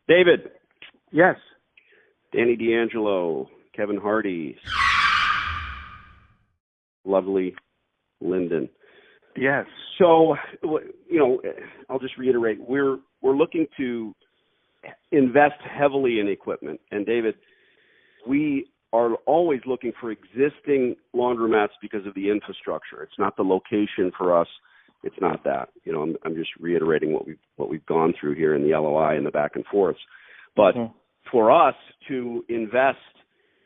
David. Yes. Danny D'Angelo, Kevin Hardy, lovely Lyndon. Yes. So, I'll just reiterate, we're looking to invest heavily in equipment. And David, we are always looking for existing laundromats because of the infrastructure. It's not the location for us. It's not that. I'm just reiterating what we've gone through here in the LOI and the back and forths. But for us to invest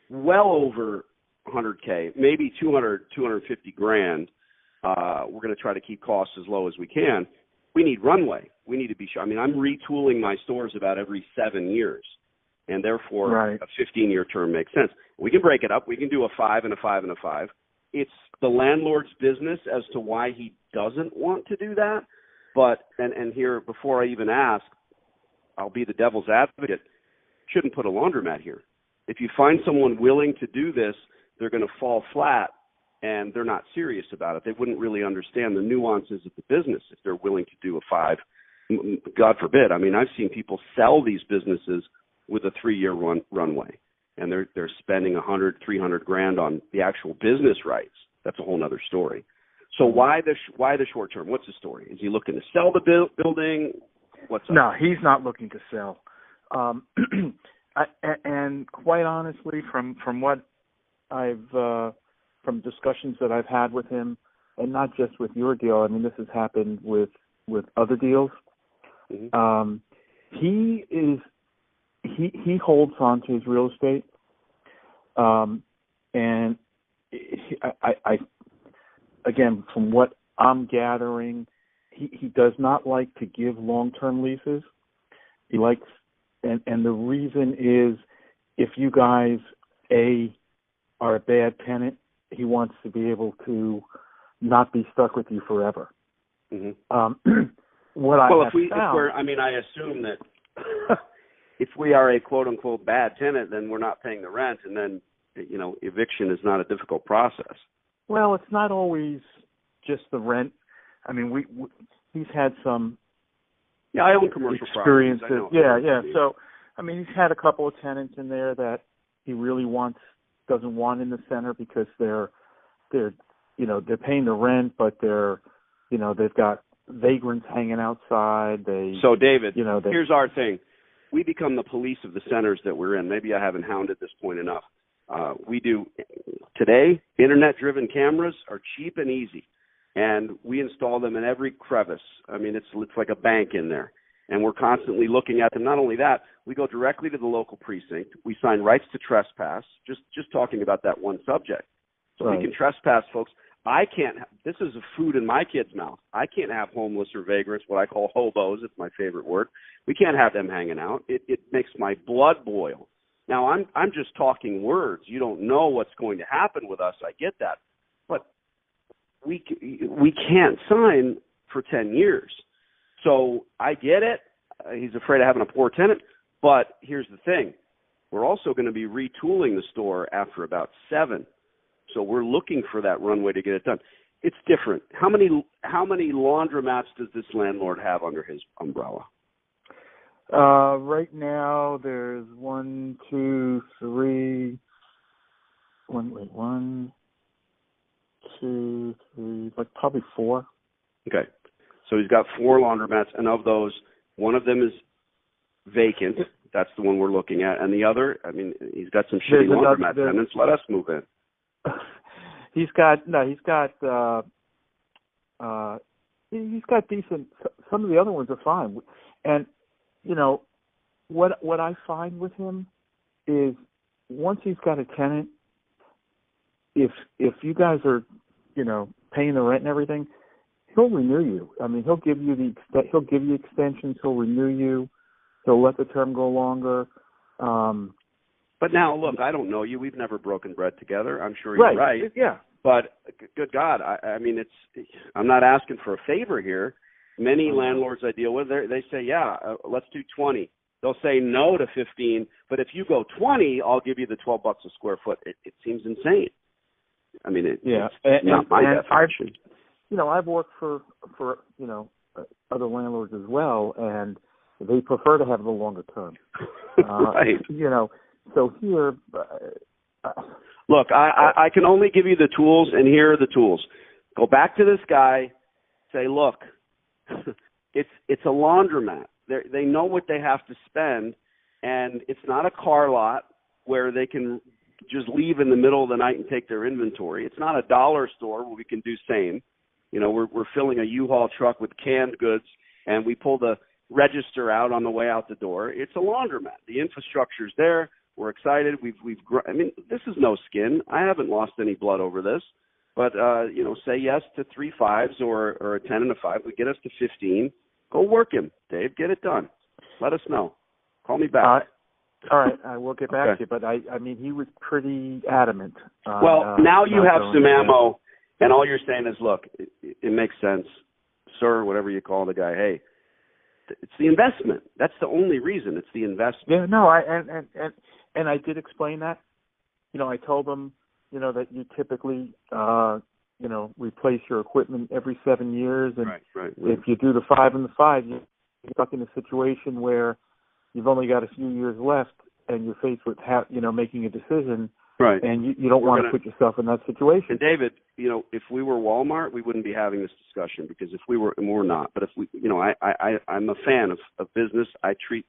well over $100K, maybe 250 grand, we're going to try to keep costs as low as we can. We need runway. We need to be sure. I mean, I'm retooling my stores about every 7 years, and therefore a 15-year term makes sense. We can break it up. We can do a 5 and a 5 and a 5. It's the landlord's business as to why he doesn't want to do that. But, and here, before I even ask, I'll be the devil's advocate, shouldn't put a laundromat here. If you find someone willing to do this, they're going to fall flat, and they're not serious about it. They wouldn't really understand the nuances of the business if they're willing to do a 5. God forbid. I mean, I've seen people sell these businesses with a 3-year runway, and they're spending $100-300 grand on the actual business rights. That's a whole other story. So why the short term? What's the story? Is he looking to sell the building? What's up? No, he's not looking to sell. And quite honestly, from what I've from discussions that I've had with him, and not just with your deal. I mean, this has happened with other deals. Mm-hmm. He holds on to his real estate, and I again, from what I'm gathering, he does not like to give long-term leases. He likes, and the reason is, if you guys are a bad tenant, he wants to be able to not be stuck with you forever. Mm-hmm. I assume that if we are a quote unquote bad tenant, then we're not paying the rent, and then eviction is not a difficult process. Well, it's not always just the rent. I mean, he's had some. Yeah, I own commercial experiences. Properties. Yeah. So, I mean, he's had a couple of tenants in there that he really doesn't want in the center because they're paying the rent, but they've got vagrants hanging outside. So, David, here's our thing. We become the police of the centers that we're in. Maybe I haven't hounded this point enough. We do today. Internet-driven cameras are cheap and easy, and we install them in every crevice. I mean, it's like a bank in there, and we're constantly looking at them. Not only that, we go directly to the local precinct. We sign rights to trespass. Just talking about that one subject. So we can trespass, folks. I can't. This is a food in my kid's mouth. I can't have homeless or vagrants, what I call hobos. It's my favorite word. We can't have them hanging out. It makes my blood boil. Now, I'm just talking words. You don't know what's going to happen with us. I get that. But we can't sign for 10 years. So I get it. He's afraid of having a poor tenant. But here's the thing. We're also going to be retooling the store after about 7. So we're looking for that runway to get it done. It's different. How many laundromats does this landlord have under his umbrella? Right now, there's 1, 2, 3, like probably 4. Okay. So he's got 4 laundromats, and of those, one of them is vacant. That's the one we're looking at. And the other, I mean, he's got some shitty laundromat tenants. Let us move in. He's got decent. Some of the other ones are fine, and what I find with him is once he's got a tenant, if you guys are paying the rent and everything, he'll renew you. I mean, he'll give you extensions. He'll renew you. He'll let the term go longer. But now, look, I don't know you. We've never broken bread together. I'm sure you're right. Yeah. But good God, I mean, I'm not asking for a favor here. Many landlords I deal with, they say, let's do 20. They'll say no to 15, but if you go 20, I'll give you the $12 a square foot. It seems insane. I mean, it's not my definition. I've worked for other landlords as well, and They prefer to have the longer term. Right. You know, so here. Look, I can only give you the tools, and here are the tools. Go back to this guy, say, look, it's a laundromat. They know what they have to spend, and it's not a car lot where they can just leave in the middle of the night and take their inventory. It's not a dollar store where we can do same. You know, we're filling a U-Haul truck with canned goods, and we pull the register out on the way out the door. It's a laundromat. The infrastructure's there. We're excited. I mean, this is no skin. I haven't lost any blood over this. But, you know, say yes to 3 5s or a 10 and a 5. We get us to 15. Go work him, Dave. Get it done. Let us know. Call me back. All right. I will get back to you. But, I mean, he was pretty adamant. Well, now you have some ammo, and all you're saying is, look, it makes sense. Sir, whatever you call the guy, hey, it's the investment. That's the only reason. It's the investment. Yeah, no, and I did explain that. You know, I told them, you know, that you typically, you know, replace your equipment every 7 years. And right. If you do the 5 and the 5, you're stuck in a situation where you've only got a few years left and you're faced with, you know, making a decision. Right. And you don't want to put yourself in that situation. And David, you know, if we were Walmart, we wouldn't be having this discussion, because if we were, and we're not, but if we, you know, I'm a fan of business. I treat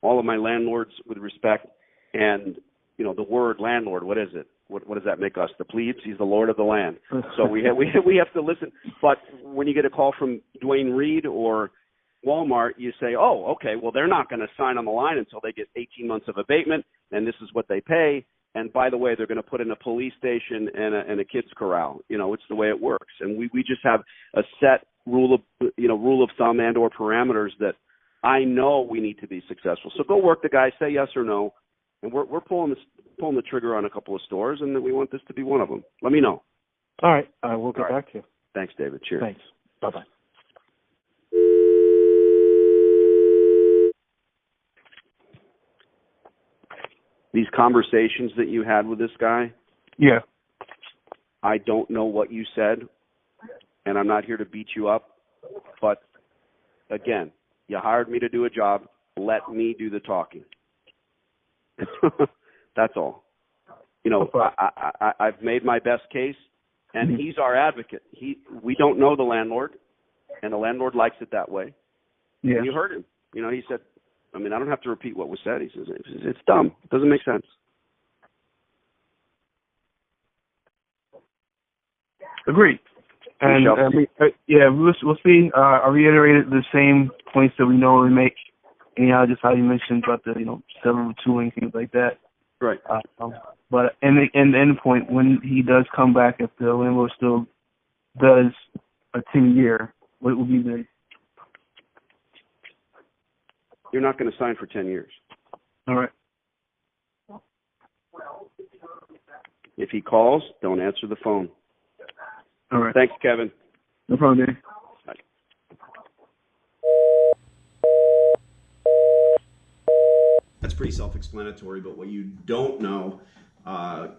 all of my landlords with respect. And, you know, the word landlord, what is it? What does that make us? The plebes? He's the lord of the land. So we have to listen. But when you get a call from Dwayne Reed or Walmart, you say, oh, okay, well, they're not going to sign on the line until they get 18 months of abatement, and this is what they pay. And by the way, they're going to put in a police station and a kids corral. You know, it's the way it works. And we just have a set rule of thumb and or parameters that I know we need to be successful. So go work the guy, say yes or no. And we're pulling the trigger on a couple of stores, and we want this to be one of them. Let me know. All right. I will get back to you. Thanks, David. Cheers. Thanks. Bye-bye. These conversations that you had with this guy, yeah, I don't know what you said, and I'm not here to beat you up. But, again, you hired me to do a job. Let me do the talking. That's all. You know, I've made my best case, and he's our advocate. We don't know the landlord, and the landlord likes it that way. Yeah. And you heard him. You know, he said, I mean, I don't have to repeat what was said. He says, it's dumb. It doesn't make sense. Agreed. And we'll see. I reiterated the same points that we normally make. Anyhow, just how you mentioned about the, you know, several tooling, things like that. Right. But and the end point, when he does come back, if the landlord still does a 10-year, what will be the? You're not going to sign for 10 years. All right. If he calls, don't answer the phone. All right. Thanks, Kevin. No problem, Danny. Bye. That's pretty self-explanatory, but what you don't know,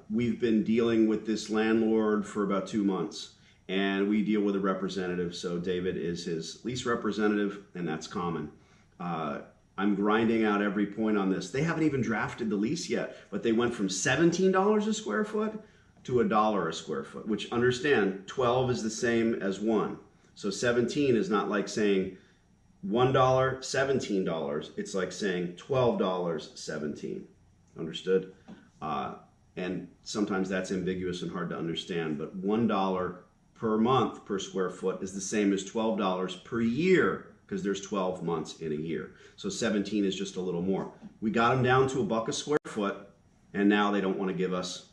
we've been dealing with this landlord for about 2 months, and we deal with a representative. So David is his lease representative, and that's common. I'm grinding out every point on this. They haven't even drafted the lease yet, but they went from $17 a square foot to $1 a square foot, which, understand, 12 is the same as 1. So 17 is not like saying $1, $17. It's like saying $12, 17. Understood? And sometimes that's ambiguous and hard to understand, but $1 per month per square foot is the same as $12 per year, because there's 12 months in a year. So 17 is just a little more. We got them down to $1 a square foot, and now they don't want to give us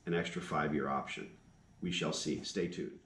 an extra 5-year option. We shall see. Stay tuned.